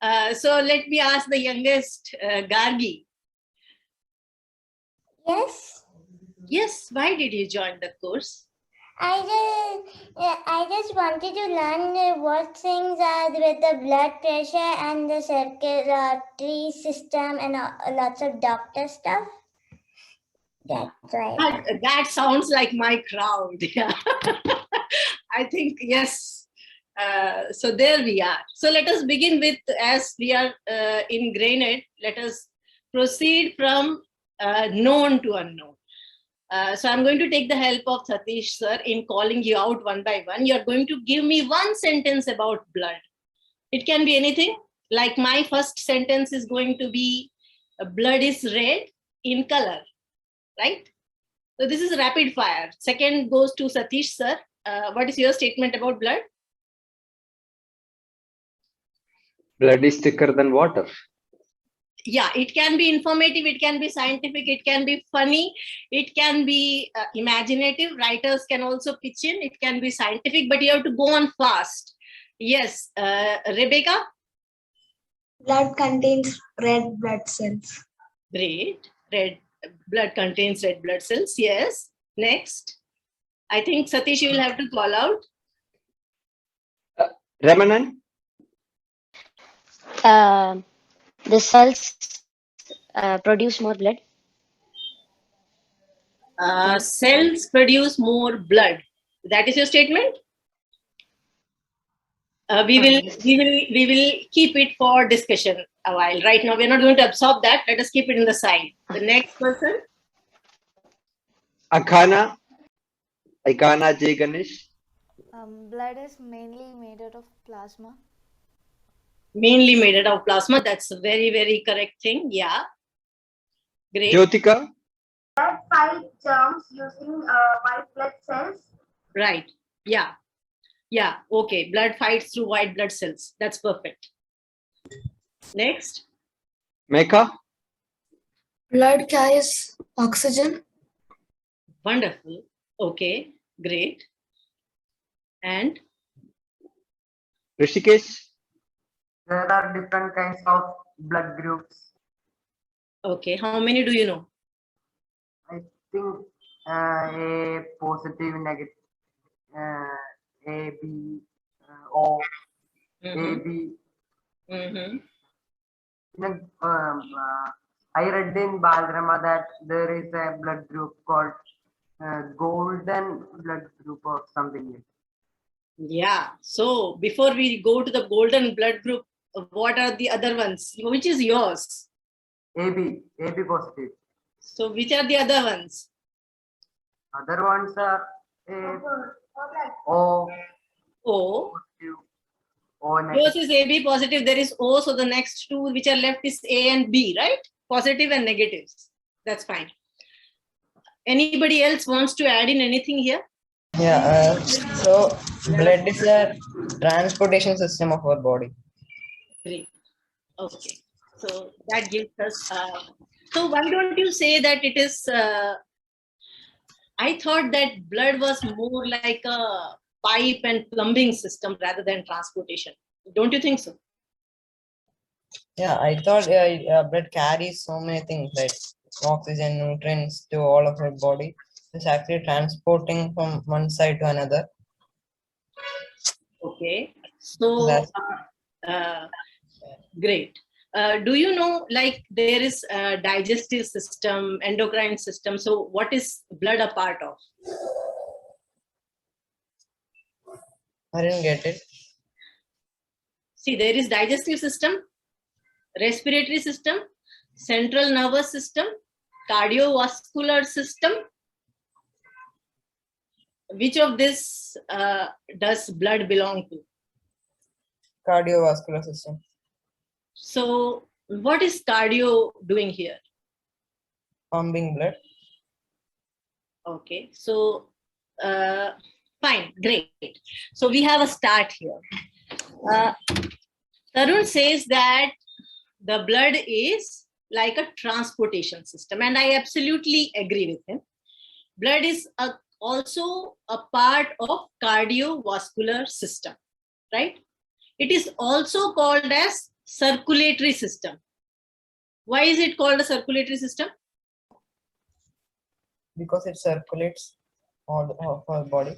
So let me ask the youngest, Gargi. Yes. Yes, why did you join the course? I just wanted to learn what things are with the blood pressure and the circulatory system and lots of doctor stuff. That's right. That sounds like my crowd. Yeah. I think, yes. So there we are. So let us begin with, as we are in GRANITE, let us proceed from known to unknown. So I'm going to take the help of Satish sir in calling you out one by one. You're going to give me one sentence about blood. It can be anything. Like my first sentence is going to be, blood is red in color, right? So this is rapid fire. Second goes to Satish sir. What is your statement about blood? Blood is thicker than water. Yeah, it can be informative, it can be scientific, it can be funny, it can be imaginative. Writers can also pitch in. It can be scientific, but you have to go on fast. Yes, Rebecca? Blood contains red blood cells. Great. Red blood contains red blood cells. Yes. Next. I think Satish, you will have to call out. Ramanan? The cells produce more blood. Cells produce more blood. That is your statement? We will keep it for discussion a while. Right now, we're not going to absorb that. Let us keep it in the side. The next person. Akana J. Ganesh. Blood is mainly made out of plasma. Mainly made out of plasma. That's a very, very correct thing. Yeah. Great. Jyotika? Blood fight germs using white blood cells. Right. Yeah. Yeah. Okay. Blood fights through white blood cells. That's perfect. Next. Mecca? Blood carries oxygen. Wonderful. Okay. Great. And Rishikesh? There are different kinds of blood groups. okay. How many do you know? I think A positive, negative, A, B, O, AB. I read in Balrama that there is a blood group called golden blood group or something. Yeah. So before we go to the golden blood group, what are the other ones? Which is yours? AB positive. So which are the other ones? Other ones are O. O. Positive, O negative. Yours is AB positive. There is O. So the next two which are left is A and B, right? Positive and negatives. That's fine. Anybody else wants to add in anything here? Yeah, so blood is a transportation system of our body. Great. Okay. So that gives us. So why don't you say that it is? I thought that blood was more like a pipe and plumbing system rather than transportation. Don't you think so? Yeah, I thought blood carries so many things like oxygen, nutrients to all of our body. It's actually transporting from one side to another. Okay. So great. Do you know, like, there is a digestive system, endocrine system? So what is blood a part of? I didn't get it. See, there is digestive system, respiratory system, central nervous system, cardiovascular system. Which of this does blood belong to? Cardiovascular system. So what is cardio doing here? Pumping blood. Okay, so fine, great. So we have a start here. Tarun says that the blood is like a transportation system, and I absolutely agree with him. Blood is also a part of cardiovascular system, right? It is also called as circulatory system. Why is it called a circulatory system? Because it circulates all of our body.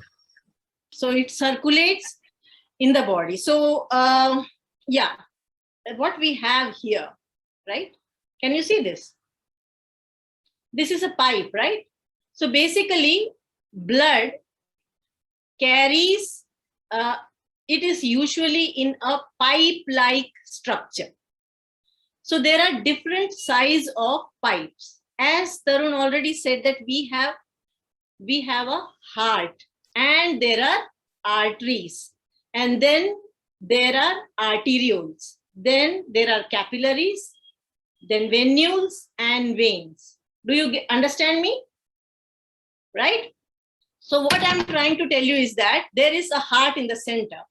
So it circulates in the body. So yeah, what we have here, right? Can you see this? This is a pipe, right? So basically, blood carries, it is usually in a pipe-like structure. So there are different size of pipes. As Tarun already said that we have a heart and there are arteries, and then there are arterioles, then there are capillaries, then venules and veins. Do you understand me? Right? So what I'm trying to tell you is that there is a heart in the center,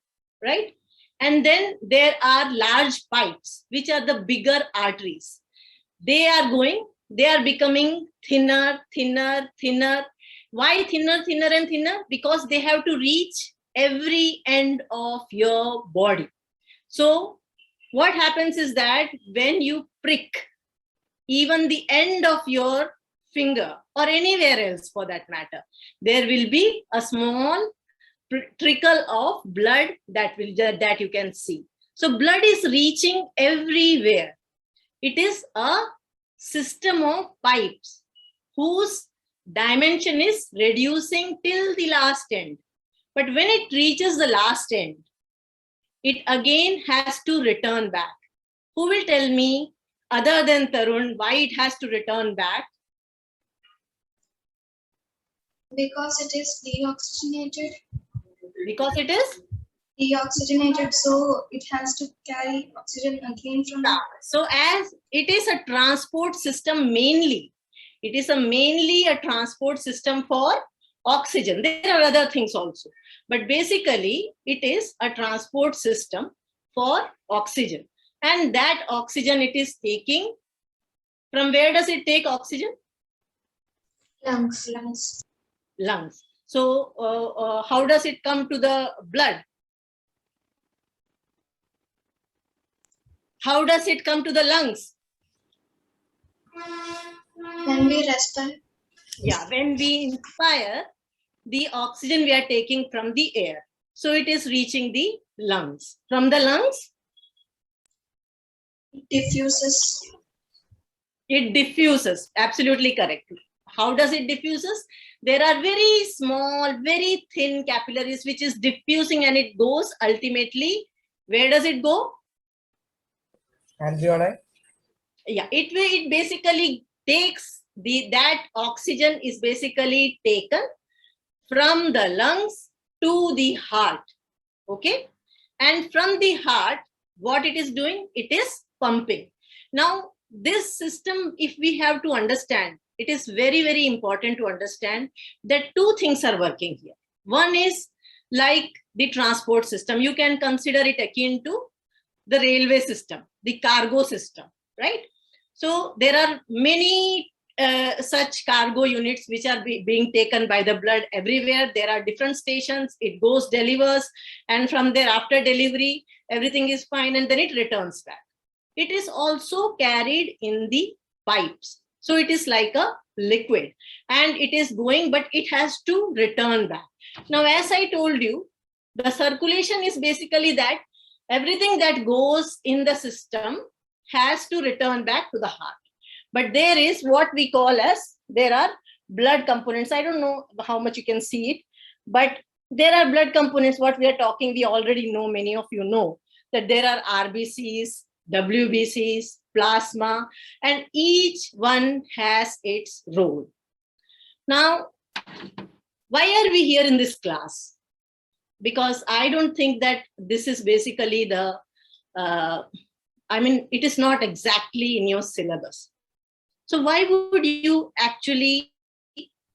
right? And then there are large pipes, which are the bigger arteries. They are becoming thinner, thinner, thinner. Why thinner, thinner, and thinner? Because they have to reach every end of your body. So what happens is that when you prick even the end of your finger or anywhere else for that matter, there will be a small trickle of blood that you can see. So blood is reaching everywhere. It is a system of pipes whose dimension is reducing till the last end. But when it reaches the last end, it again has to return back. Who will tell me, other than Tarun, why it has to return back? Because it is deoxygenated. Because it is Deoxygenated, so it has to carry oxygen again from. So as it is a transport system mainly, it is mainly a transport system for oxygen. There are other things also, but basically it is a transport system for oxygen. And that oxygen it is taking, from where does it take oxygen? Lungs. Lungs. So how does it come to the blood? How does it come to the lungs? When we respire. Yeah, when we inspire, the oxygen we are taking from the air. So it is reaching the lungs. From the lungs, It diffuses. it diffuses. Absolutely correct. How does it diffuses? There are very small, very thin capillaries which is diffusing, and it goes ultimately, where does it go? Alveoli. Yeah, it basically takes that oxygen is basically taken from the lungs to the heart. Okay, and from the heart, what it is doing? It is pumping. Now this system, if we have to understand, it is very, very important to understand that two things are working here. One is like the transport system. You can consider it akin to the railway system, the cargo system, right? So there are many such cargo units which are being taken by the blood everywhere. There are different stations, it goes, delivers, and from there after delivery, everything is fine, and then it returns back. It is also carried in the pipes. So it is like a liquid and it is going, but it has to return back. Now, as I told you, the circulation is basically that everything that goes in the system has to return back to the heart. But there is what we call as, there are blood components. I don't know how much you can see it, but there are blood components. What we are talking, we already know, many of you know that there are RBCs, WBCs, plasma, and each one has its role. Now, why are we here in this class? Because I don't think that this is basically the, it is not exactly in your syllabus. So why would you actually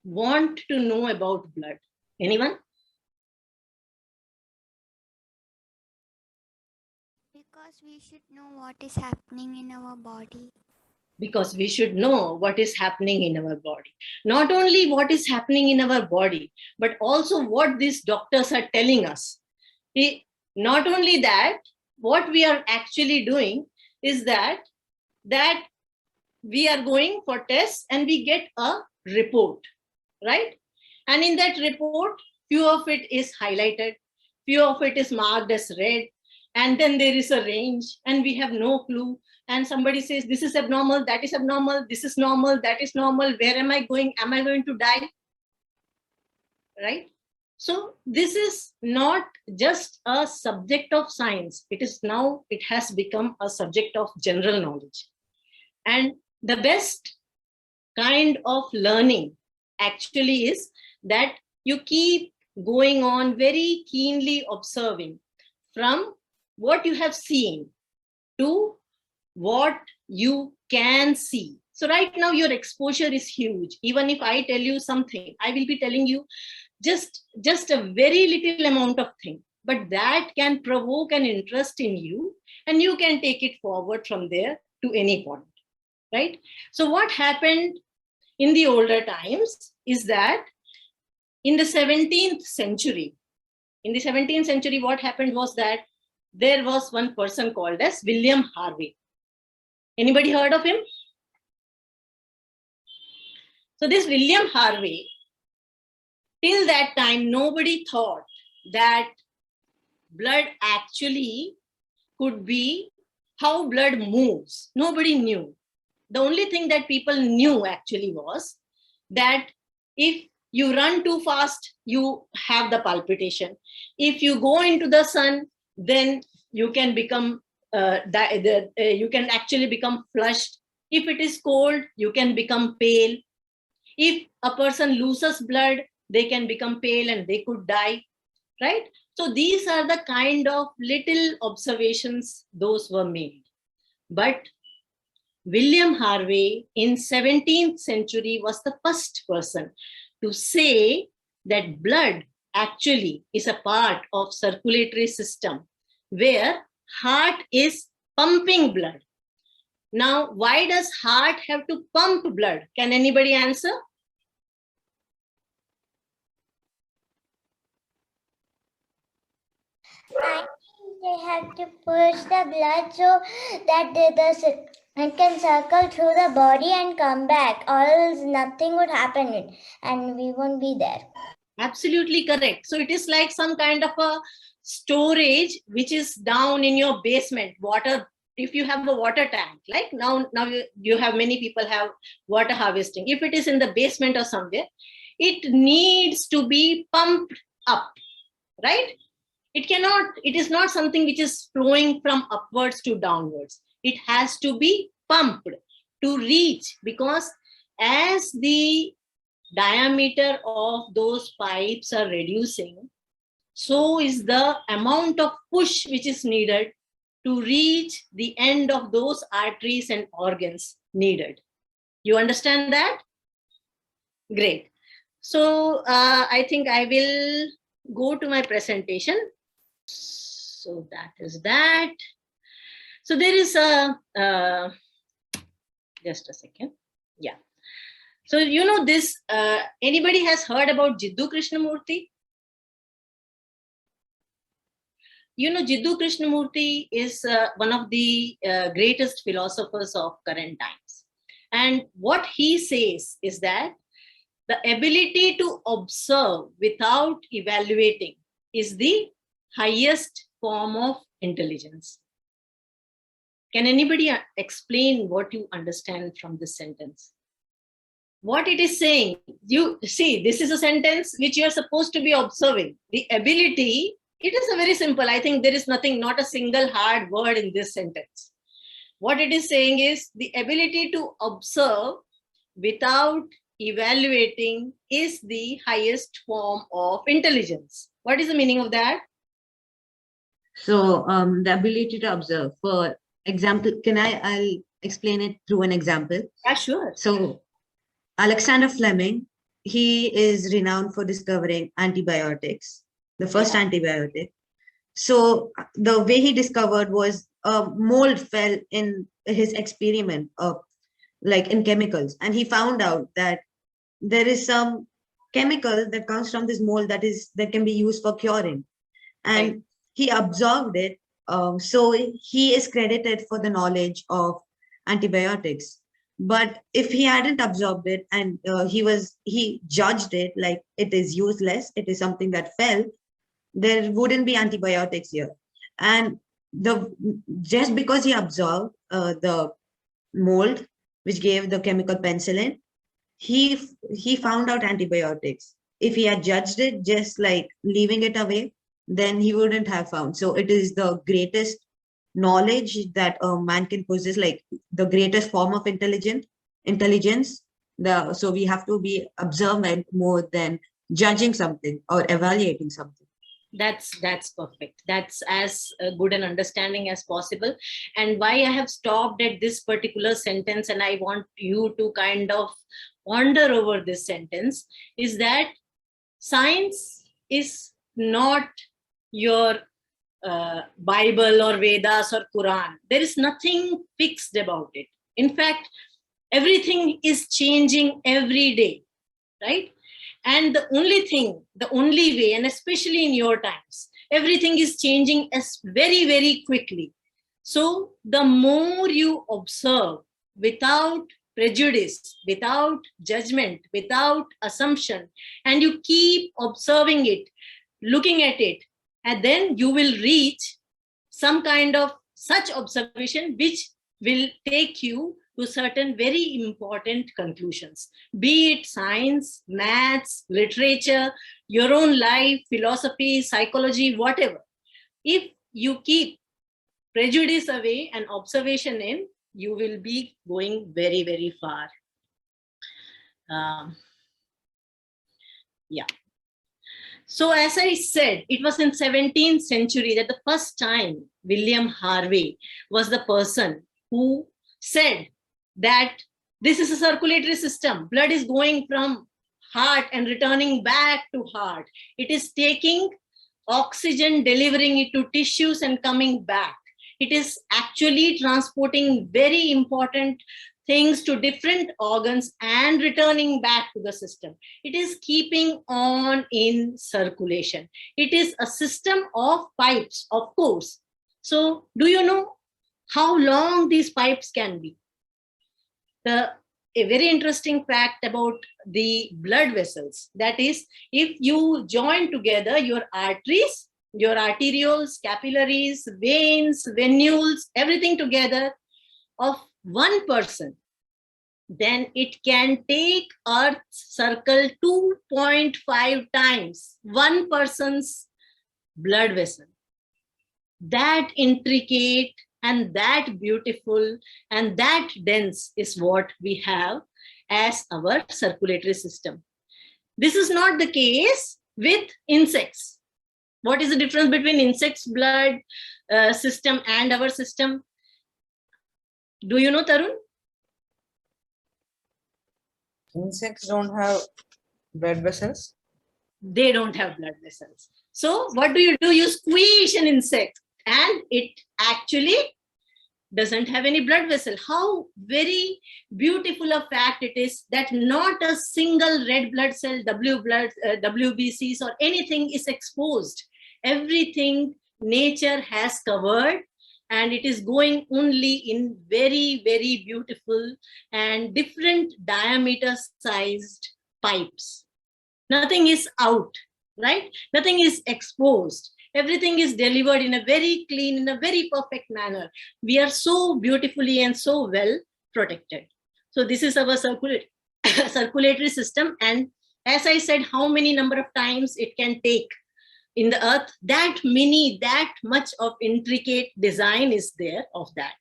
want to know about blood? Anyone? Because we should know what is happening in our body. Because we should know what is happening in our body. Not only what is happening in our body, but also what these doctors are telling us. Not only that, what we are actually doing, is that we are going for tests and we get a report, right? And in that report, few of it is highlighted, few of it is marked as red, and then there is a range and we have no clue. And somebody says, this is abnormal, that is abnormal, this is normal, that is normal. Where am I going? Am I going to die? Right? So this is not just a subject of science. It has become a subject of general knowledge. And the best kind of learning actually is that you keep going on very keenly observing from what you have seen to what you can see. So right now your exposure is huge. Even if I tell you something, I will be telling you just a very little amount of thing, but that can provoke an interest in you and you can take it forward from there to any point, right? So what happened in the older times is that in the 17th century, what happened was that there was one person called as William Harvey. Anybody heard of him? So this William Harvey, till that time, nobody thought that blood actually could be how blood moves. Nobody knew. The only thing that people knew actually was that if you run too fast, you have the palpitation. If you go into the sun, then you can become, you can actually become flushed. If it is cold, you can become pale. If a person loses blood, they can become pale and they could die, right? So these are the kind of little observations those were made. But William Harvey in 17th century was the first person to say that blood actually is a part of circulatory system where heart is pumping blood. Now, why does heart have to pump blood? Can anybody answer? I think they have to push the blood so that it can circle through the body and come back, or else nothing would happen and we won't be there. Absolutely correct. So it is like some kind of a storage which is down in your basement. Water, if you have a water tank, like now you have many people have water harvesting. If it is in the basement or somewhere, it needs to be pumped up, right? It is not something which is flowing from upwards to downwards. It has to be pumped to reach, because as the diameter of those pipes are reducing, so is the amount of push which is needed to reach the end of those arteries and organs needed. You understand that? Great. So I think I will go to my presentation. So that is that. So there is a, just a second. Yeah. So you know this, anybody has heard about Jiddu Krishnamurti? You know, Jiddu Krishnamurti is one of the greatest philosophers of current times. And what he says is that the ability to observe without evaluating is the highest form of intelligence. Can anybody explain what you understand from this sentence? What it is saying, you see, this is a sentence which you are supposed to be observing. The ability, it is a very simple. I think there is nothing, not a single hard word in this sentence. What it is saying is the ability to observe without evaluating is the highest form of intelligence. What is the meaning of that? So the ability to observe. For example, I'll explain it through an example. Yeah, sure. So Alexander Fleming, he is renowned for discovering antibiotics, the first antibiotic. So the way he discovered was a mold fell in his experiment of like in chemicals, and he found out that there is some chemical that comes from this mold that can be used for curing, and he observed it So he is credited for the knowledge of antibiotics. But if he hadn't absorbed it and he judged it like it is useless, it is something that fell, there wouldn't be antibiotics here. And just because he absorbed the mold, which gave the chemical penicillin, he found out antibiotics. If he had judged it just like leaving it away, then he wouldn't have found. So it is the greatest knowledge that a man can possess, like the greatest form of intelligence. So we have to be observant more than judging something or evaluating something. That's perfect. That's as good an understanding as possible. And why I have stopped at this particular sentence, and I want you to kind of ponder over this sentence, is that science is not your Bible or Vedas or Quran. There is nothing fixed about it. In fact, everything is changing every day, right? And the only way, and especially in your times, everything is changing as very, very quickly. So the more you observe without prejudice, without judgment, without assumption, and you keep observing it, looking at it, and then you will reach some kind of such observation which will take you to certain very important conclusions, be it science, maths, literature, your own life, philosophy, psychology, whatever. If you keep prejudice away and observation in, you will be going very, very far. Yeah. So as I said, it was in 17th century that the first time William Harvey was the person who said that this is a circulatory system. Blood is going from heart and returning back to heart. It is taking oxygen, delivering it to tissues and coming back. It is actually transporting very important things to different organs and returning back to the system. It is keeping on in circulation. It is a system of pipes, of course. So do you know how long these pipes can be? A very interesting fact about the blood vessels, that is, if you join together your arteries, your arterioles, capillaries, veins, venules, everything together of one person, then it can take Earth's circle 2.5 times one person's blood vessel. That intricate and that beautiful and that dense is what we have as our circulatory system. This is not the case with insects. What is the difference between insects' blood system and our system? Do you know, Tarun? Insects don't have blood vessels? They don't have blood vessels. So what do? You squeeze an insect and it actually doesn't have any blood vessel. How very beautiful a fact it is that not a single red blood cell, WBCs or anything is exposed. Everything nature has covered, and it is going only in very, very beautiful and different diameter sized pipes. Nothing is out, right? Nothing is exposed. Everything is delivered in a very clean, in a very perfect manner. We are so beautifully and so well protected. So this is our circulatory system. And as I said, how many number of times it can take in the earth, that much of intricate design is there of that.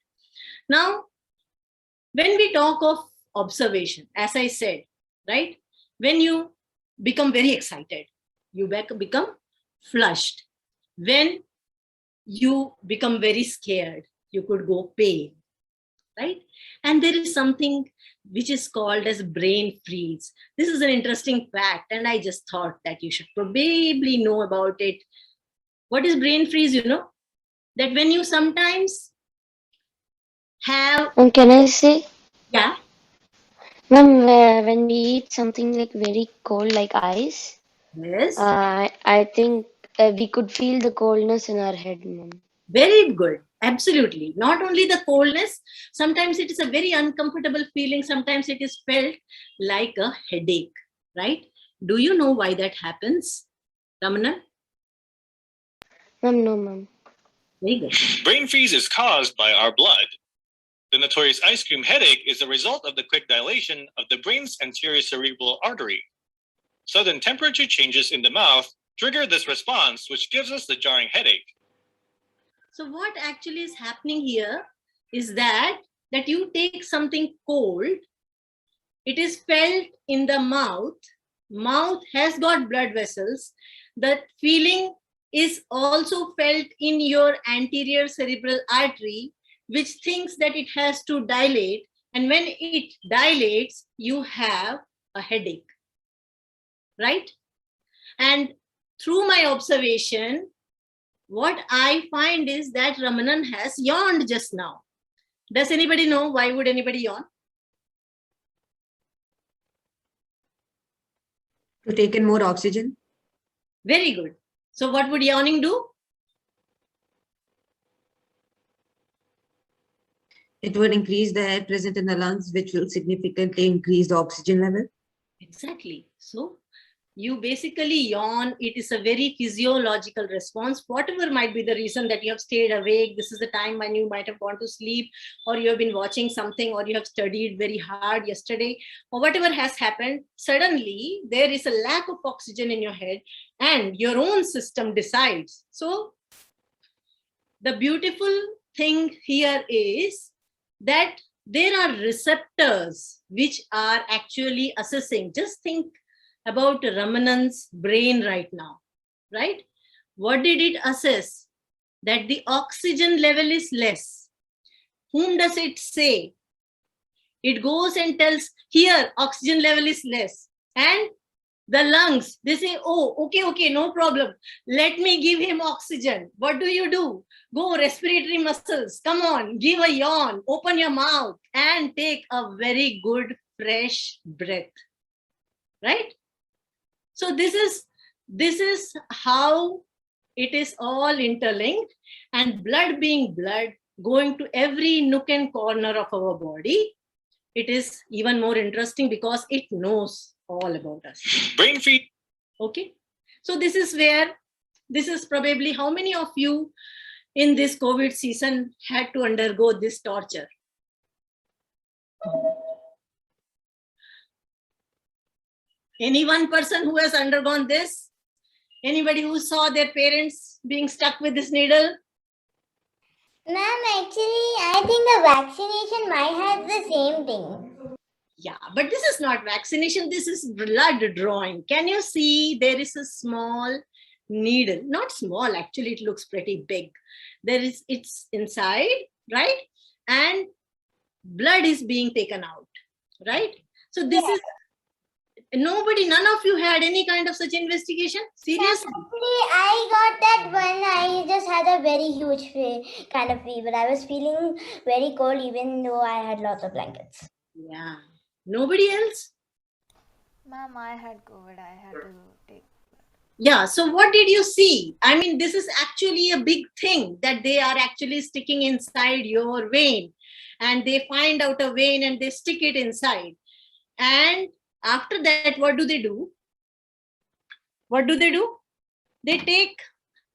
Now, when we talk of observation, as I said, right, when you become very excited, you become flushed. When you become very scared, you could go pale, right? And there is something which is called as brain freeze. This is an interesting fact, and I just thought that you should probably know about it. What is brain freeze? You know, that when you sometimes have... Can I say? Yeah. Ma'am, when we eat something like very cold, like ice, Yes. I think we could feel the coldness in our head, ma'am. Very good. Absolutely. Not only the coldness, sometimes it is a very uncomfortable feeling. Sometimes it is felt like a headache, right? Do you know why that happens, Ramana? Ma'am, no, ma'am. Very good. Brain freeze is caused by our blood. The notorious ice cream headache is the result of the quick dilation of the brain's anterior cerebral artery. Sudden temperature changes in the mouth trigger this response, which gives us the jarring headache. So what actually is happening here is that you take something cold, it is felt in the mouth has got blood vessels, that feeling is also felt in your anterior cerebral artery, which thinks that it has to dilate, and when it dilates, you have a headache, right? And through my observation, what I find is that Ramanan has yawned just now. Does anybody know why would anybody yawn? To take in more oxygen. Very good. So what would yawning do? It would increase the air present in the lungs, which will significantly increase the oxygen level. Exactly. So you basically yawn. It is a very physiological response. Whatever might be the reason that you have stayed awake, this is the time when you might have gone to sleep, or you have been watching something, or you have studied very hard yesterday, or whatever has happened, suddenly there is a lack of oxygen in your head and your own system decides. So the beautiful thing here is that there are receptors which are actually assessing. Just think about Ramanan's brain right now, right? What did it assess? That the oxygen level is less. Whom does it say? It goes and tells, here, oxygen level is less. And the lungs, they say, oh, okay, no problem. Let me give him oxygen. What do? Go respiratory muscles. Come on, give a yawn, open your mouth and take a very good fresh breath, right? So this is how it is all interlinked, and blood being blood, going to every nook and corner of our body, it is even more interesting because it knows all about us. Brain freeze. Okay. So this is probably how many of you in this COVID season had to undergo this torture? Any one person who has undergone this? Anybody who saw their parents being stuck with this needle? Ma'am, actually, I think the vaccination might have the same thing. Yeah, but this is not vaccination. This is blood drawing. Can you see there is a small needle? Not small, actually, it looks pretty big. It's inside, right? And blood is being taken out, right? So this is none of you had any kind of such investigation? Seriously? Actually, I got that when I just had a very huge kind of fever. I was feeling very cold even though I had lots of blankets. Yeah. Nobody else? Ma'am, I had COVID. I had to take. Yeah. So what did you see? I mean, this is actually a big thing that they are actually sticking inside your vein, and they find out a vein and they stick it inside. And after that, what do? They take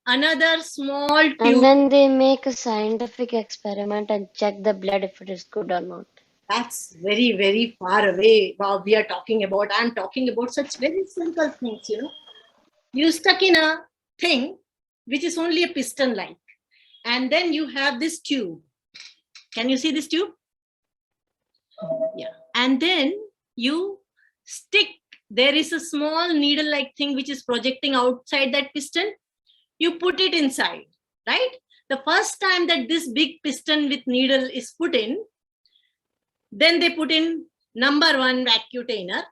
another small tube. And then they make a scientific experiment and check the blood if it is good or not. That's very, very far away. Wow, we are talking about, I'm talking about such very simple things, you know. You stuck in a thing which is only a piston like, and then you have this tube. Can you see this tube? Yeah. And then you stick, there is a small needle like thing which is projecting outside that piston. You put it inside, right? The first time that this big piston with needle is put in, then they put in number 1 vacutainer.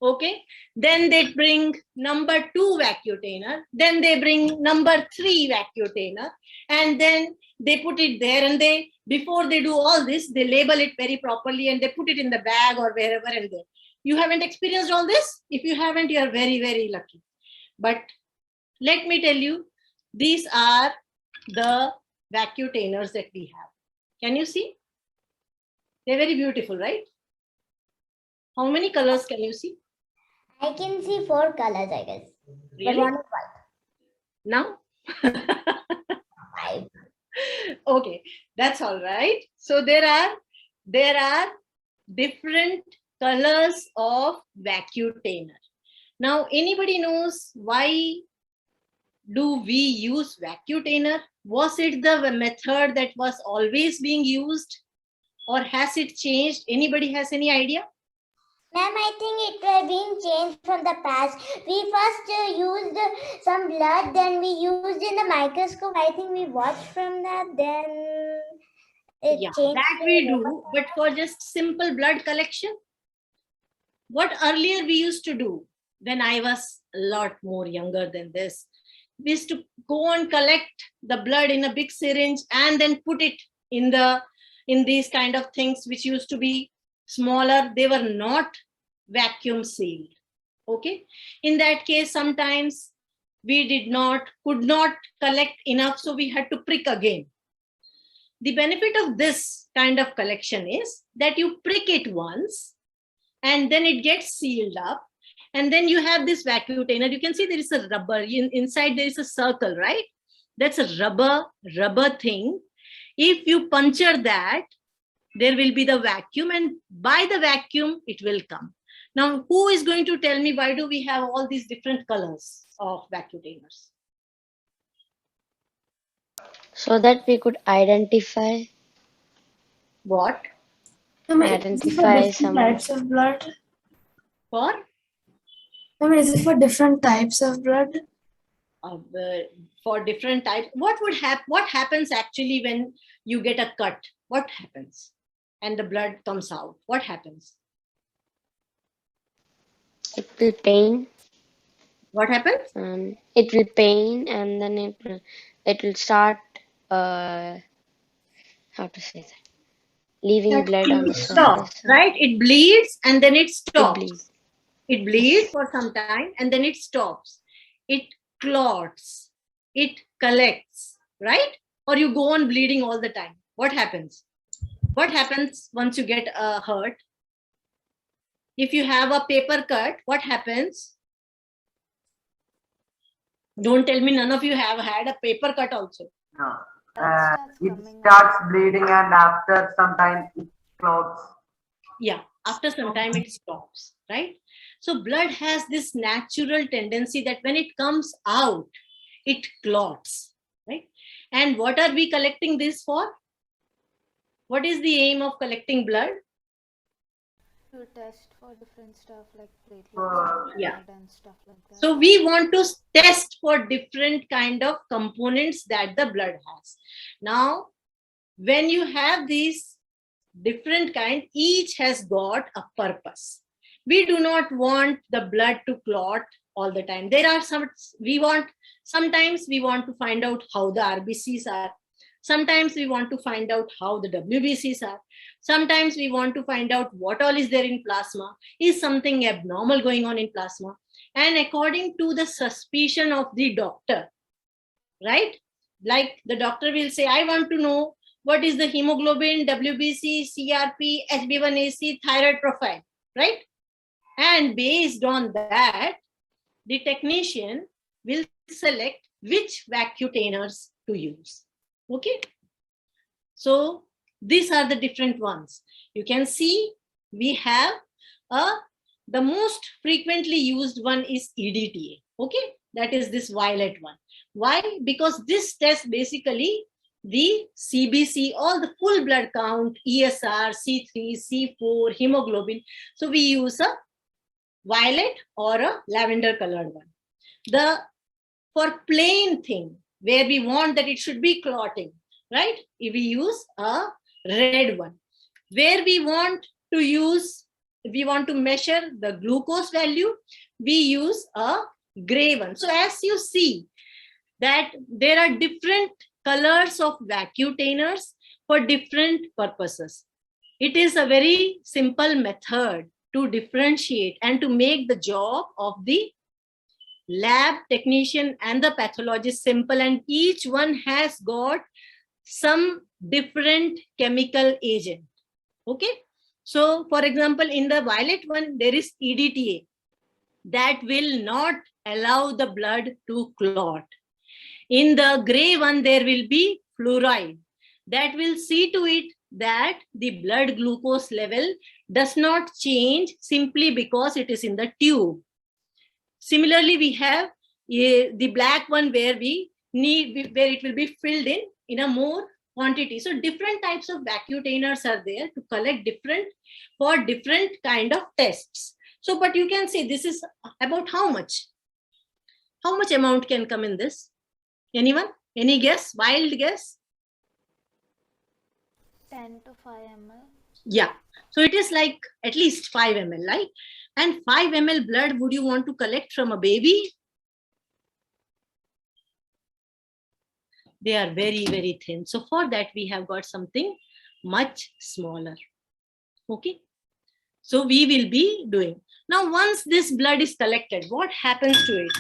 Okay. Then they bring number 2 vacutainer. Then they bring number 3 vacutainer. And then they put it there, and before they do all this, they label it very properly and they put it in the bag or wherever and there. You haven't experienced all this? If you haven't, you are very, very lucky. But let me tell you, these are the vacuutainers that we have. Can you see? They're very beautiful, right? How many colors can you see? I can see 4 colors, I guess. But Really? one is white. Now? 5. Okay, that's all right. So there are different colors of vacuutainer. Now, anybody knows why do we use vacuutainer? Was it the method that was always being used, or has it changed? Anybody has any idea? Ma'am, I think it has been changed from the past. We first used some blood, then we used in the microscope. I think we watched from that, then it Yeah, changed. that we do, but for just simple blood collection. What earlier we used to do, when I was a lot more younger than this, we used to go and collect the blood in a big syringe and then put it in these kind of things which used to be smaller. They were not vacuum sealed. Okay, in that case, sometimes we could not collect enough, so we had to prick again. The benefit of this kind of collection is that you prick it once and then it gets sealed up, and then you have this vacuutainer. You can see there is a rubber inside, there is a circle, right? That's a rubber thing. If you puncture that, there will be the vacuum, and by the vacuum it will come. Now, who is going to tell me why do we have all these different colors of vacuutainers? So that we could identify. What? Identify some types of blood. For? Is it for different types of blood? For different types. What happens actually when you get a cut? What happens? And the blood comes out. What happens? It will pain. What happens? It will pain, and then it will start. How to say that? Leaving blood on the surface. Right? It bleeds and then it stops. It bleeds. It bleeds for some time and then it stops. It clots. It collects, right? Or you go on bleeding all the time. What happens? What happens once you get hurt? If you have a paper cut, what happens? Don't tell me none of you have had a paper cut also. No. It starts bleeding and after some time it clots. Yeah, after some time it stops, right? So blood has this natural tendency that when it comes out, it clots, right? And what are we collecting this for? What is the aim of collecting blood? To test for different stuff like platelets and stuff like that. So we want to test for different kind of components that the blood has. Now, when you have these different kind, each has got a purpose. We do not want the blood to clot all the time. There are sometimes we want to find out how the RBCs are. Sometimes we want to find out how the WBCs are. Sometimes we want to find out what all is there in plasma. Is something abnormal going on in plasma? And according to the suspicion of the doctor, right? Like the doctor will say, I want to know what is the hemoglobin, WBC, CRP, HB1AC, thyroid profile, right? And based on that, the technician will select which vacuutainers to use. Okay, so these are the different ones. You can see we have the most frequently used one is EDTA. Okay, that is this violet one. Why? Because this test basically the CBC, all the full blood count, ESR, C3, C4, hemoglobin. So we use a violet or a lavender colored one. For plain thing, where we want that it should be clotting, right? We use a red one. Where we want to measure the glucose value, we use a gray one. So as you see that there are different colors of vacuutainers for different purposes. It is a very simple method to differentiate and to make the job of the lab technician and the pathologist simple, and each one has got some different chemical agent. Okay. So for example, in the violet one, there is EDTA that will not allow the blood to clot. In the gray one, there will be fluoride that will see to it that the blood glucose level does not change simply because it is in the tube. Similarly, we have the black one where we need, where it will be filled in a more quantity. So different types of vacutainers are there to collect for different kind of tests. So, but you can see this is about how much? How much amount can come in this? Anyone? Any guess? Wild guess? 10 to 5 ml. Yeah. So it is like at least 5 ml, right? And 5 ml blood would you want to collect from a baby? They are very, very thin. So for that, we have got something much smaller. Okay. So we will be doing. Now, once this blood is collected, what happens to it?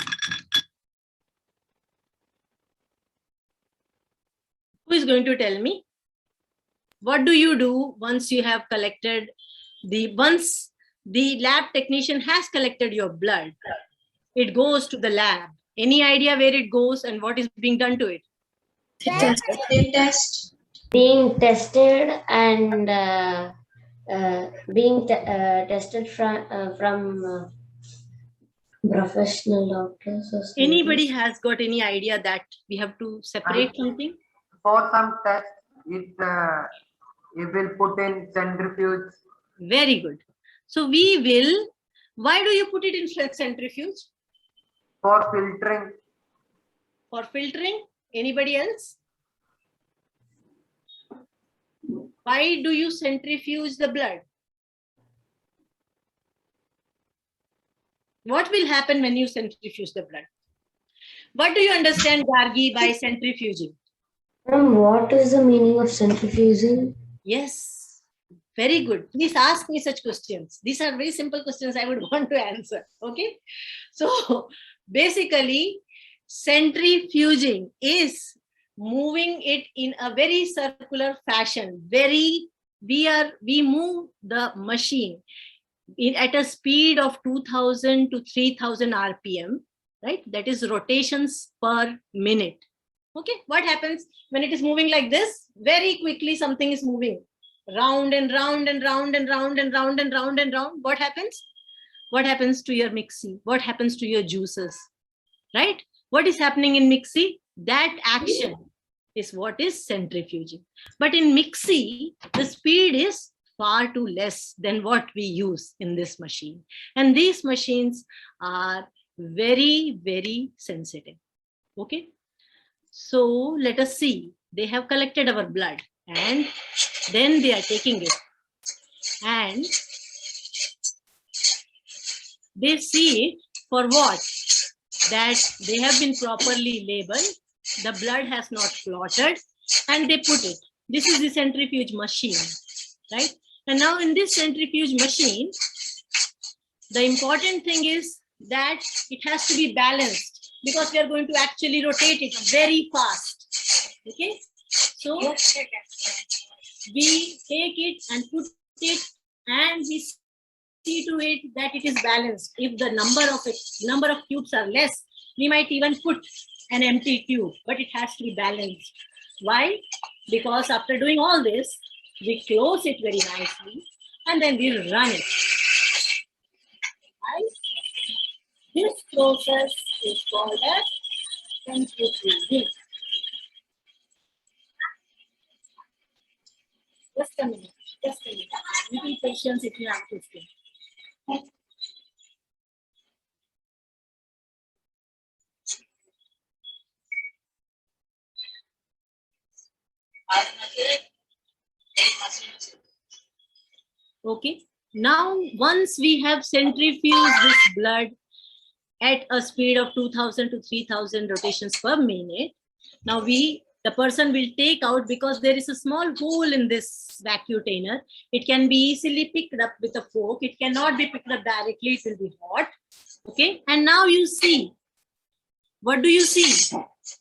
Who is going to tell me? What do you do once you have collected once the lab technician has collected your blood? It goes to the lab. Any idea where it goes and what is being done to it? Test. Being tested and being tested from professional doctors or something. Anybody has got any idea that we have to separate something? For some tests, it will put in centrifuge. Very good. So we will, why do you put it in centrifuge? For filtering. For filtering? Anybody else? Why do you centrifuge the blood? What will happen when you centrifuge the blood? What do you understand, Gargi, by centrifuging? What is the meaning of centrifuging? Yes, very good. Please ask me such questions. These are very simple questions I would want to answer. Okay. So basically, centrifuging is moving it in a very circular fashion. We move the machine at a speed of 2000 to 3000 RPM, right? That is rotations per minute. Okay, what happens when it is moving like this? Very quickly something is moving round and round and round and round and round and round and round. What happens? What happens to your mixie? What happens to your juices? Right? What is happening in mixie? That action is what is centrifuging. But in mixie, the speed is far too less than what we use in this machine. And these machines are very, very sensitive. Okay. So let us see. They have collected our blood and then they are taking it and they see it for what? That they have been properly labeled. The blood has not clotted and they put it. This is the centrifuge machine, right? And now in this centrifuge machine, the important thing is that it has to be balanced because we are going to actually rotate it very fast. Okay. So we take it and put it and we see to it that it is balanced. If the number of tubes are less, we might even put an empty tube, but it has to be balanced. Why? Because after doing all this, we close it very nicely and then we run it. Right? This process is called as centrifuging. Just a minute. Just a minute. Little patience if you have to stay. Okay. Now, once we have centrifuged this blood at a speed of 2000 to 3000 rotations per minute, now the person will take out, because there is a small hole in this vacutainer. It can be easily picked up with a fork. It cannot be picked up directly. It will be hot. Okay. And now you see. What do you see?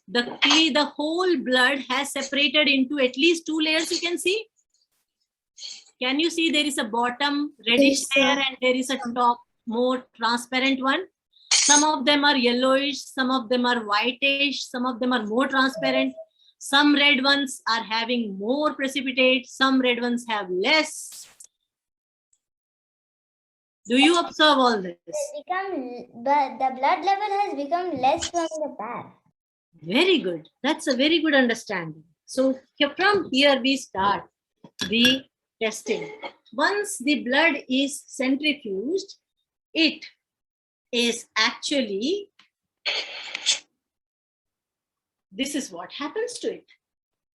the whole blood has separated into at least 2 layers, you can see. Can you see there is a bottom reddish layer and there is a top more transparent one? Some of them are yellowish, some of them are whitish, some of them are more transparent. Some red ones are having more precipitate, some red ones have less. Do you observe all this? But the blood level has become less from the back. Very good. That's a very good understanding. So from here we start the testing. Once the blood is centrifuged, it is actually, this is what happens to it.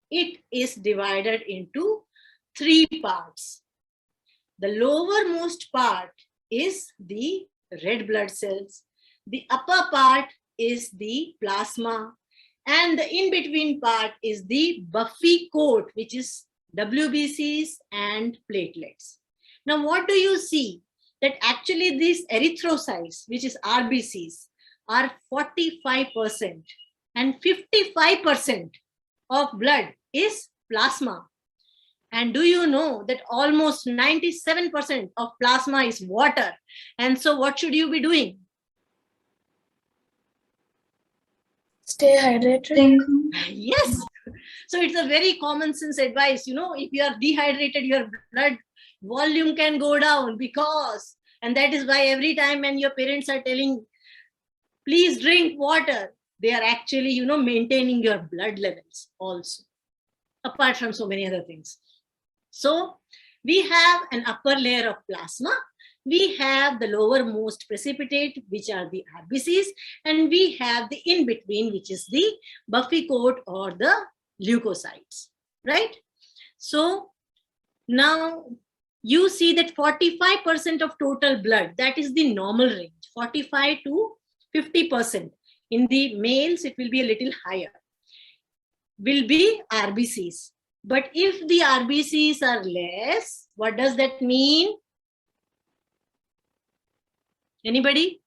It is divided into 3 parts. The lowermost part is the red blood cells. The upper part is the plasma. And the in-between part is the buffy coat, which is WBCs and platelets. Now, what do you see? That actually these erythrocytes, which is RBCs, are 45%, and 55% of blood is plasma. And do you know that almost 97% of plasma is water? And so what should you be doing? Stay hydrated. Yes. So it's a very common sense advice. You know, if you are dehydrated, your blood volume can go down because, and that is why every time when your parents are telling, please drink water, they are actually, you know, maintaining your blood levels also, apart from so many other things. So we have an upper layer of plasma. We have the lowermost precipitate, which are the RBCs, and we have the in-between, which is the buffy coat or the leukocytes, right? So now you see that 45% of total blood, that is the normal range, 45 to 50%. In the males, it will be a little higher, will be RBCs. But if the RBCs are less, what does that mean? Anybody?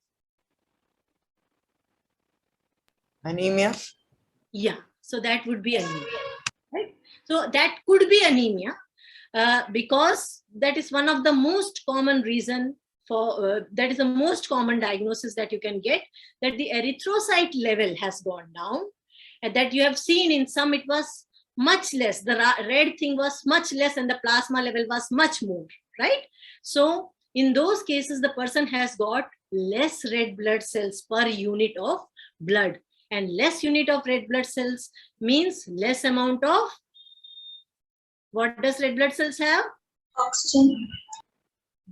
Anemia? Yeah, so that would be anemia, right? So that could be anemia because that is one of the most common reason for, that is the most common diagnosis that you can get, that the erythrocyte level has gone down, and that you have seen in some it was much less, the red thing was much less and the plasma level was much more, right? So in those cases, the person has got less red blood cells per unit of blood, and less unit of red blood cells means less amount of, what does red blood cells have? Oxygen.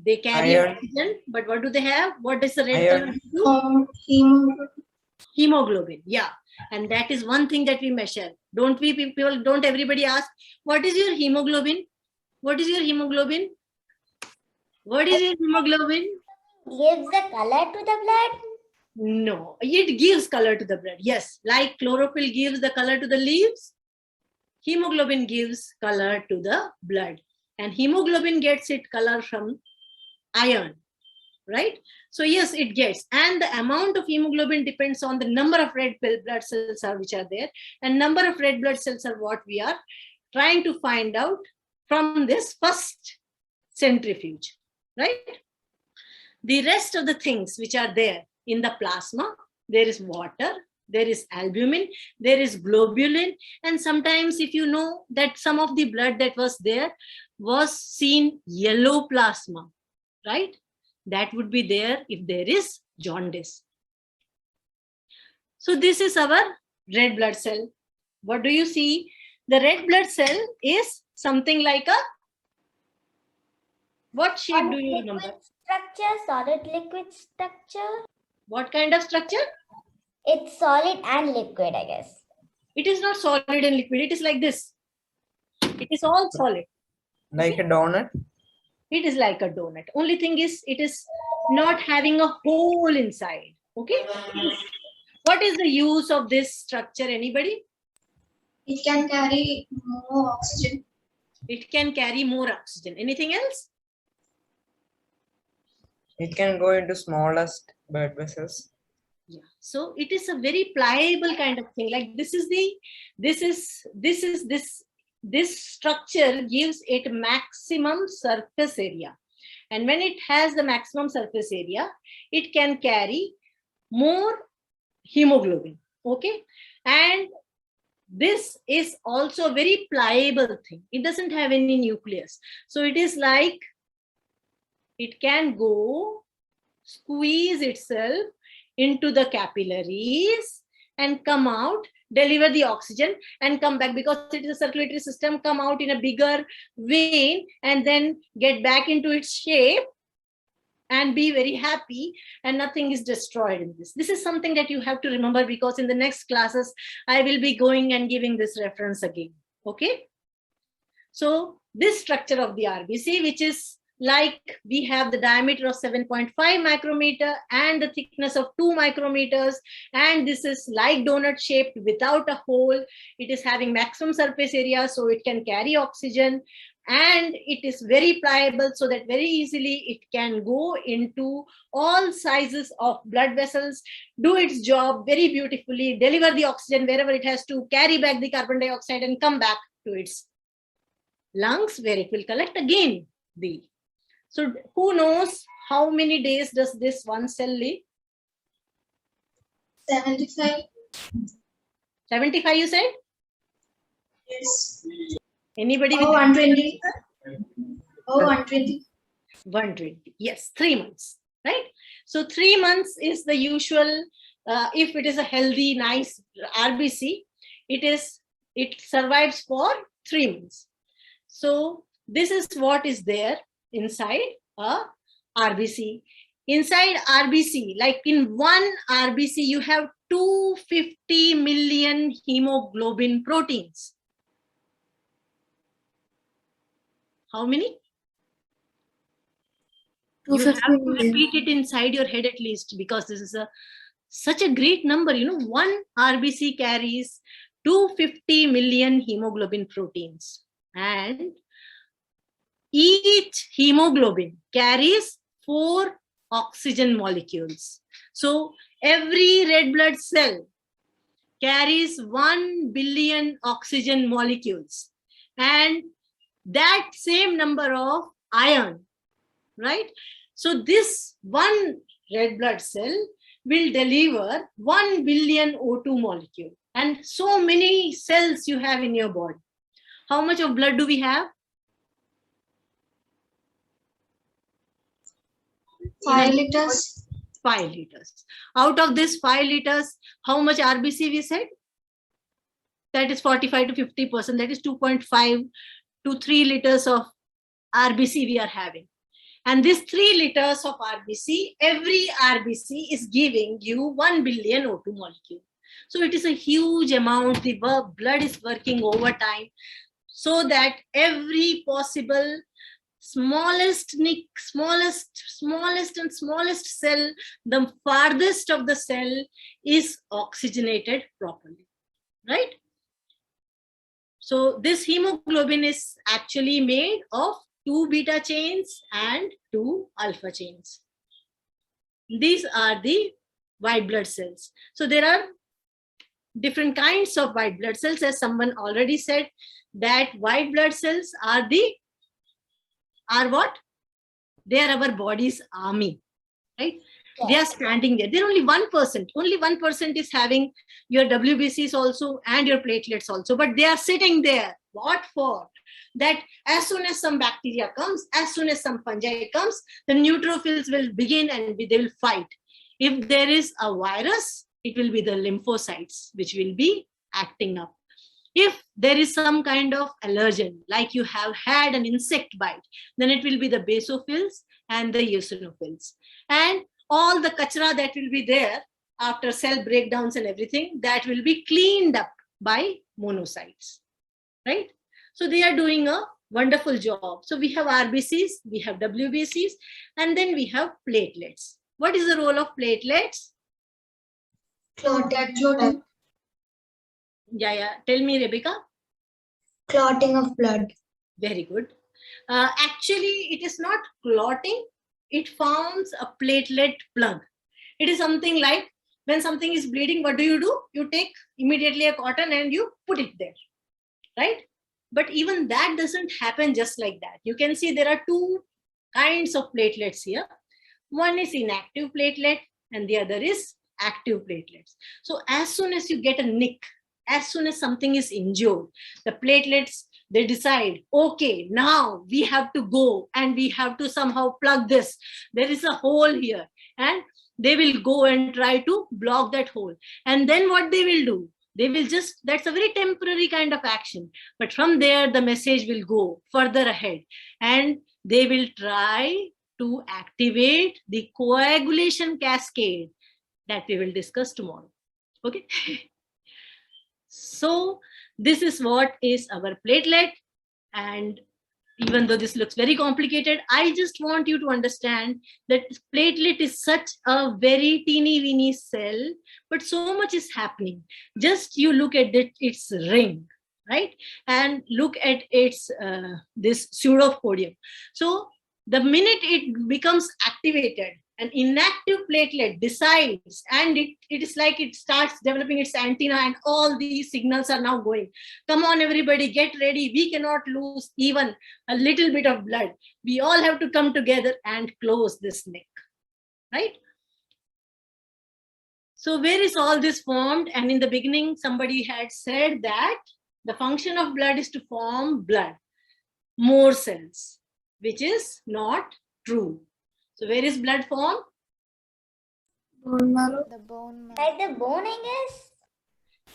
They carry Iron. oxygen, but what do they have? What does the red Iron. color do? Hemoglobin. Hemoglobin, yeah. And that is one thing that we measure. Don't we people, don't everybody ask, what is your hemoglobin? What is your hemoglobin? What is your hemoglobin? Gives the color to the blood? No, it gives color to the blood. Yes, like chlorophyll gives the color to the leaves, hemoglobin gives color to the blood. And hemoglobin gets its color from iron, right? So yes, it gets. And the amount of hemoglobin depends on the number of red blood cells which are there. And number of red blood cells are what we are trying to find out from this first centrifuge, right? The rest of the things which are there in the plasma, there is water, there is albumin, there is globulin, and sometimes if you know that some of the blood that was there was seen yellow plasma, right? That would be there if there is jaundice. So this is our red blood cell. What do you see? The red blood cell is something like a, what shape do you remember? Structure, solid liquid structure. What kind of structure? It's solid and liquid, I guess. It is not solid and liquid. It is like this. It is all solid. Like a donut? It is like a donut. Only thing is, it is not having a hole inside. Okay. What is the use of this structure? Anybody? It can carry more oxygen. It can carry more oxygen. Anything else? It can go into smallest blood vessels. Yeah. So it is a very pliable kind of thing. Like this structure gives it maximum surface area. And when it has the maximum surface area, it can carry more hemoglobin. Okay. And this is also a very pliable thing. It doesn't have any nucleus. So it is like it can go squeeze itself into the capillaries and come out, deliver the oxygen and come back, because it is a circulatory system, come out in a bigger vein and then get back into its shape and be very happy, and nothing is destroyed in this. This is something that you have to remember, because in the next classes, I will be going and giving this reference again. Okay. So this structure of the RBC, which is like we have the diameter of 7.5 micrometer and the thickness of 2 micrometers, and this is like donut shaped without a hole. It is having maximum surface area, so it can carry oxygen, and it is very pliable, so that very easily it can go into all sizes of blood vessels, do its job very beautifully, deliver the oxygen wherever it has to, carry back the carbon dioxide and come back to its lungs, where it will collect again the. So who knows how many days does this one cell live? 75. 75 you said? Yes. Anybody? Oh, 120. Oh, 120. 120. Yes, 3 months, right? So 3 months is the usual. If it is a healthy, nice RBC, it survives for 3 months. So this is what is there inside a RBC. Inside RBC, like in one RBC, you have 250 million hemoglobin proteins. How many? You have to repeat it inside your head at least, because this is such a great number. You know, one RBC carries 250 million hemoglobin proteins, and each hemoglobin carries 4 oxygen molecules. So every red blood cell carries 1 billion oxygen molecules, and that same number of iron, right? So this one red blood cell will deliver 1 billion O2 molecule, and so many cells you have in your body. How much of blood do we have? 5 liters. 5 liters. Out of this 5 liters, how much RBC we said? That is 45 to 50%. That is 2.5 to 3 liters of RBC we are having. And this 3 liters of RBC, every RBC is giving you 1 billion O2 molecule. So it is a huge amount. The blood is working overtime, so that every possible smallest cell, the farthest of the cell, is oxygenated properly, right? So this hemoglobin is actually made of 2 beta chains and 2 alpha chains. These are the white blood cells. So there are different kinds of white blood cells, as someone already said, that white blood cells are what? They are our body's army, right? Yes. They are standing there. They're only 1%. Only 1% is having your WBCs also and your platelets also. But they are sitting there. What for? That as soon as some bacteria comes, as soon as some fungi comes, the neutrophils will begin and they will fight. If there is a virus, it will be the lymphocytes which will be acting up. If there is some kind of allergen, like you have had an insect bite, then it will be the basophils and the eosinophils. And all the kachra that will be there after cell breakdowns and everything, that will be cleaned up by monocytes, right? So they are doing a wonderful job. So we have RBCs, we have WBCs, and then we have platelets. What is the role of platelets? Clotting. Yeah. Tell me, Rebecca. Clotting of blood. Very good. Actually, it is not clotting. It forms a platelet plug. It is something like when something is bleeding, what do? You take immediately a cotton and you put it there, right? But even that doesn't happen just like that. You can see there are two kinds of platelets here. One is inactive platelet and the other is active platelets. So as soon as you get a nick, as soon as something is injured, the platelets, they decide, okay, now we have to go and we have to somehow plug this. There is a hole here, and they will go and try to block that hole. And then what they will do? They will just, that's a very temporary kind of action. But from there, the message will go further ahead and they will try to activate the coagulation cascade that we will discuss tomorrow. Okay. So this is what is our platelet. And even though this looks very complicated, I just want you to understand that platelet is such a very teeny weeny cell, but so much is happening. Just you look at its ring, right? And look at its this pseudopodium. So the minute it becomes activated, an inactive platelet decides, and it is like it starts developing its antenna, and all these signals are now going. Come on, everybody, get ready. We cannot lose even a little bit of blood. We all have to come together and close this neck, right? So where is all this formed? And in the beginning, somebody had said that the function of blood is to form blood, more cells, which is not true. So where is blood formed? Bone marrow. The bone marrow. Like the bone, I guess?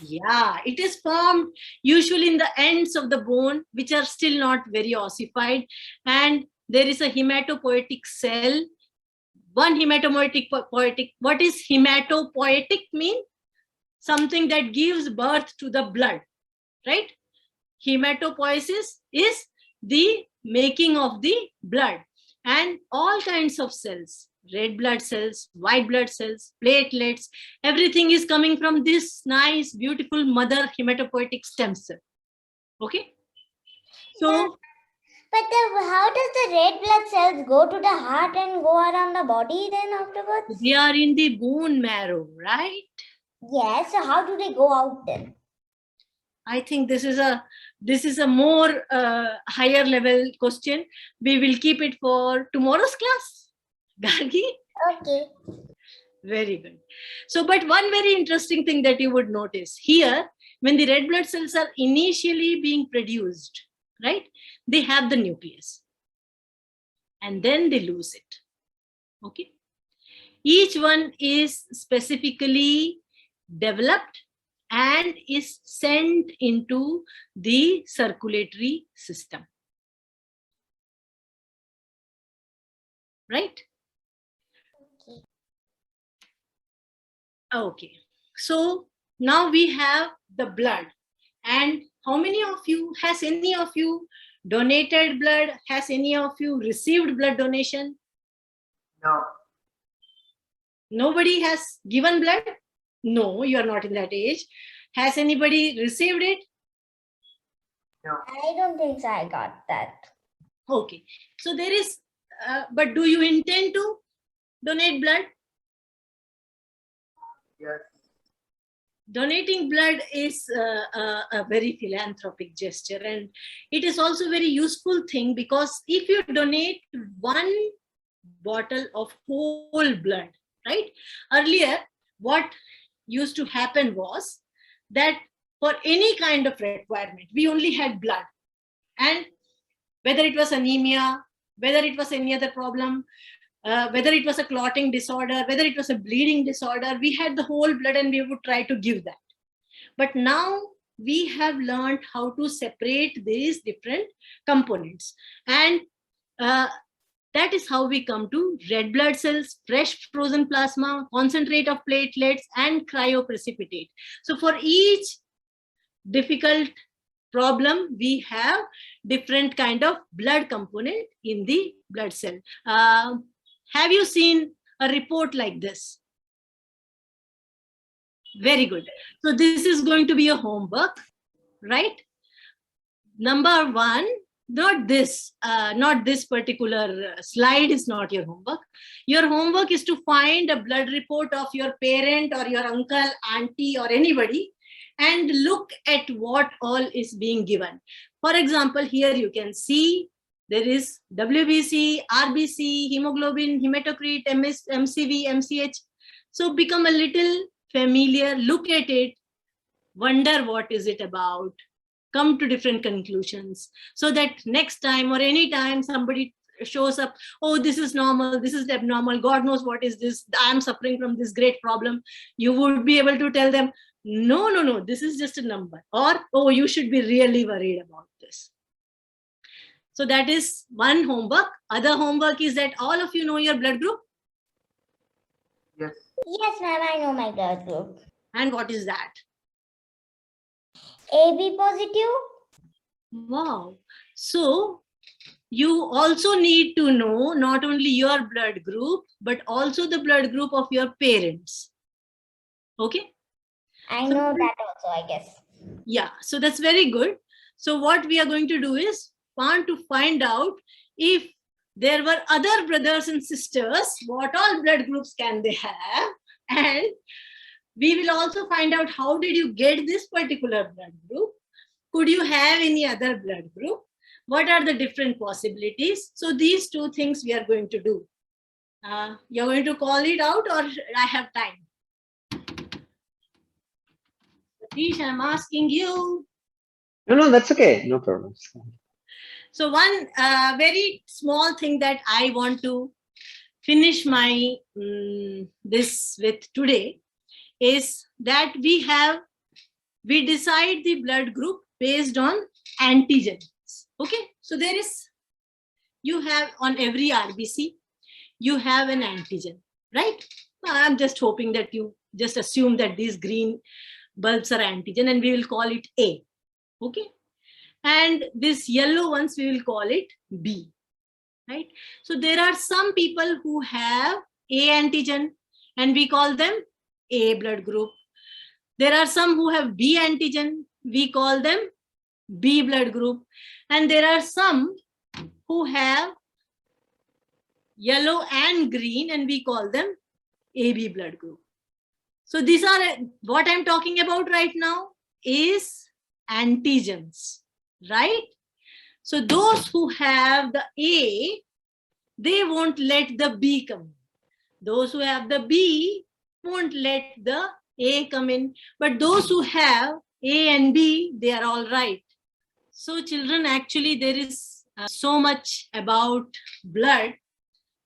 Yeah, it is formed usually in the ends of the bone, which are still not very ossified. And there is a hematopoietic cell. One hematopoietic. What is hematopoietic mean? Something that gives birth to the blood, right? Hematopoiesis is the making of the blood. And all kinds of cells, red blood cells, white blood cells, platelets, everything is coming from this nice, beautiful mother hematopoietic stem cell. Okay? So, yeah. But how does the red blood cells go to the heart and go around the body then afterwards? they are in the bone marrow, right? Yes, so how do they go out then? I think this is a more higher level question. We will keep it for tomorrow's class. Gargi? Okay. Very good. So, but one very interesting thing that you would notice here, when the red blood cells are initially being produced, right? They have the nucleus and then they lose it. Okay. Each one is specifically developed and is sent into the circulatory system. Right? Okay. So now we have the blood. And how many of you, has any of you donated blood? Has any of you received blood donation? No. Nobody has given blood? No, you are not in that age. Has anybody received it? No. I don't think so. I got that. Okay. So there is, but do you intend to donate blood? Yes. Donating blood is a very philanthropic gesture, and it is also a very useful thing, because if you donate one bottle of whole blood, right? Earlier, what used to happen was that for any kind of requirement, we only had blood. And whether it was anemia, whether it was any other problem, whether it was a clotting disorder, whether it was a bleeding disorder, we had the whole blood and we would try to give that. But now we have learned how to separate these different components. And that is how we come to red blood cells, fresh frozen plasma, concentrate of platelets, and cryoprecipitate. So for each difficult problem, we have different kind of blood component in the blood cell. Have you seen a report like this? Very good. So this is going to be a homework, right? Number one, not this particular slide is not your homework. Your homework is to find a blood report of your parent or your uncle, auntie, or anybody, and look at what all is being given. For example, here you can see there is WBC, RBC, hemoglobin, hematocrit, MCV, MCH. So become a little familiar, look at it, wonder what is it about, come to different conclusions, so that next time or any time somebody shows up, oh, this is normal, this is abnormal, God knows what is this, I am suffering from this great problem, you would be able to tell them, no, this is just a number, or, oh, you should be really worried about this. So that is one homework. Other homework is that all of you know your blood group. Yes. Yes, ma'am, I know my blood group. And what is that? AB positive. Wow. So you also need to know not only your blood group, but also the blood group of your parents. Okay? I know that also, I guess. Yeah, so that's very good. So what we are going to do is want to find out if there were other brothers and sisters, what all blood groups can they have? And we will also find out how did you get this particular blood group? Could you have any other blood group? What are the different possibilities? So these two things we are going to do. You're going to call it out, or I have time? Satish, I'm asking you. No, that's okay. No problem. So one very small thing that I want to finish my this with today is that we decide the blood group based on antigens. Okay, so you have on every RBC, you have an antigen, right? I'm just hoping that you just assume that these green bulbs are antigen, and we will call it A. Okay, and this yellow ones we will call it B, right? So there are some people who have A antigen and we call them A blood group. There are some who have B antigen, we call them B blood group. And there are some who have yellow and green and we call them AB blood group. So these are what I'm talking about right now is antigens, right? So those who have the A, they won't let the B come in. Those who have the B won't let the A come in. But those who have A and B, they are all right. So children, actually there is so much about blood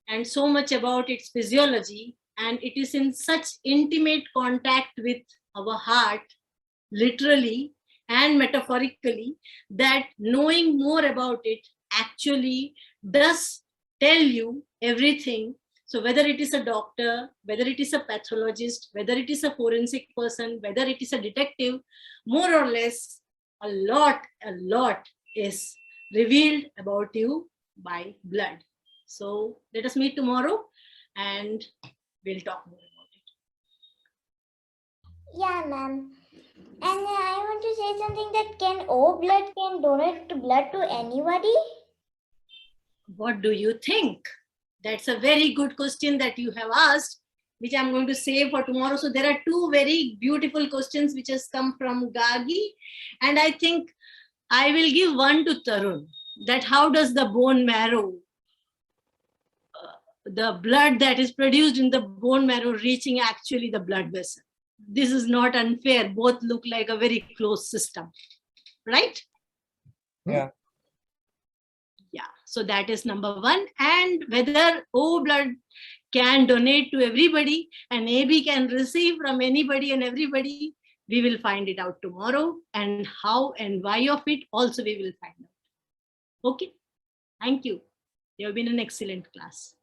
and so much about its physiology, and it is in such intimate contact with our heart, literally and metaphorically, that knowing more about it actually does tell you everything. So whether it is a doctor, whether it is a pathologist, whether it is a forensic person, whether it is a detective, more or less a lot is revealed about you by blood. So let us meet tomorrow and we'll talk more about it. Yeah, ma'am. And I want to say something, that can O blood can donate blood to anybody? What do you think? That's a very good question that you have asked, which I'm going to save for tomorrow. So there are two very beautiful questions which has come from Gagi, and I think I will give one to Tarun, that how does the bone marrow, the blood that is produced in the bone marrow reaching actually the blood vessel? This is not unfair. Both look like a very close system, right? Yeah. Yeah, so that is number one. And whether O blood can donate to everybody and AB can receive from anybody and everybody, we will find it out tomorrow. And how and why of it also we will find out. Okay, thank you. You have been an excellent class.